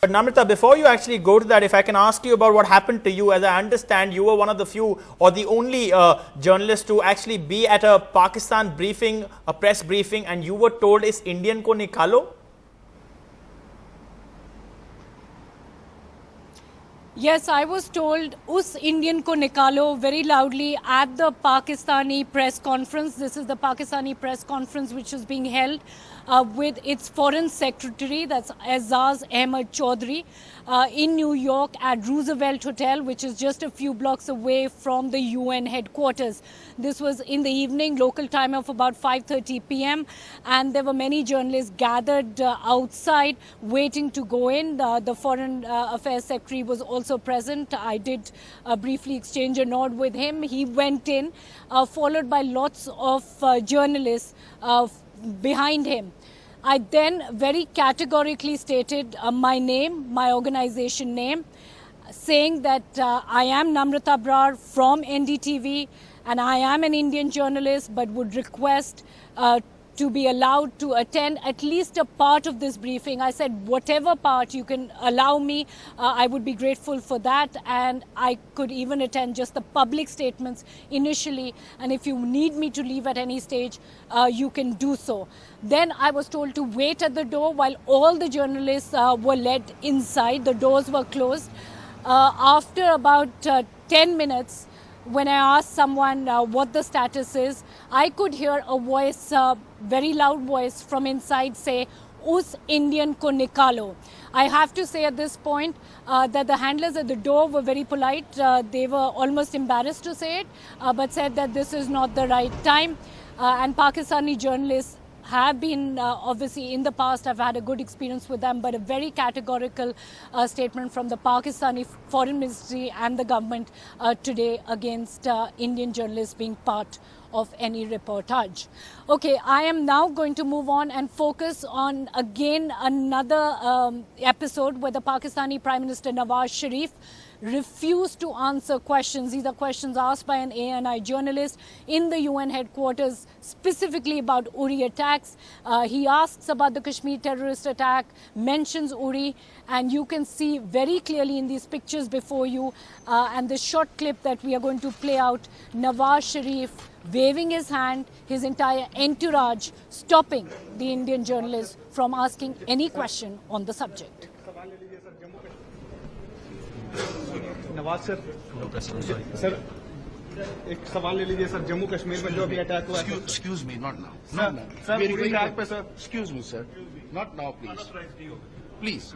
But Namrata, before you actually go to that, if I can ask you about what happened to you. As I understand, you were one of the few or the only journalist to actually be at a Pakistan briefing, a press briefing, and you were told, "Is Indian ko nikalo?" Yes, I was told, "Us Indian ko nikalo," very loudly at the Pakistani press conference. This is the Pakistani press conference which is being held with its foreign secretary, that's Azaz Ahmad Chaudhry, in New York at Roosevelt Hotel, which is just a few blocks away from the UN headquarters. This was in the evening, local time of about 5:30 p.m. and there were many journalists gathered outside waiting to go in. The Foreign Affairs Secretary was also present. I did briefly exchange a nod with him. He went in, followed by lots of journalists behind him. I then very categorically stated my name, my organization name, saying that I am Namrata Brar from NDTV and I am an Indian journalist, but would request to be allowed to attend at least a part of this briefing. I said, whatever part you can allow me, I would be grateful for that. And I could even attend just the public statements initially. And if you need me to leave at any stage, you can do so. Then I was told to wait at the door while all the journalists were led inside. The doors were closed. After about 10 minutes, when I asked someone what the status is, I could hear a voice, very loud voice from inside say, "Us Indian ko nikalo." I have to say at this point that the handlers at the door were very polite. They were almost embarrassed to say it, but said that this is not the right time. And Pakistani journalists have been, obviously in the past, I've had a good experience with them, but a very categorical statement from the Pakistani Foreign Ministry and the government today against Indian journalists being part of any reportage. Okay, I am now going to move on and focus on again another episode where the Pakistani Prime Minister Nawaz Sharif refused to answer questions. These are questions asked by an ANI journalist in the UN headquarters, specifically about Uri attacks. He asks about the Kashmir terrorist attack, mentions Uri, and you can see very clearly in these pictures before you and the short clip that we are going to play out, Nawaz Sharif waving his hand, his entire entourage stopping the Indian journalist from asking any question on the subject. Nawaz sir एक सवाल ले लीजिए sir Jammu Kashmir में जो भी attack हुआ है Excuse me, not now. Sir Uri attack पे sir Excuse me, sir. Not now, please. Please.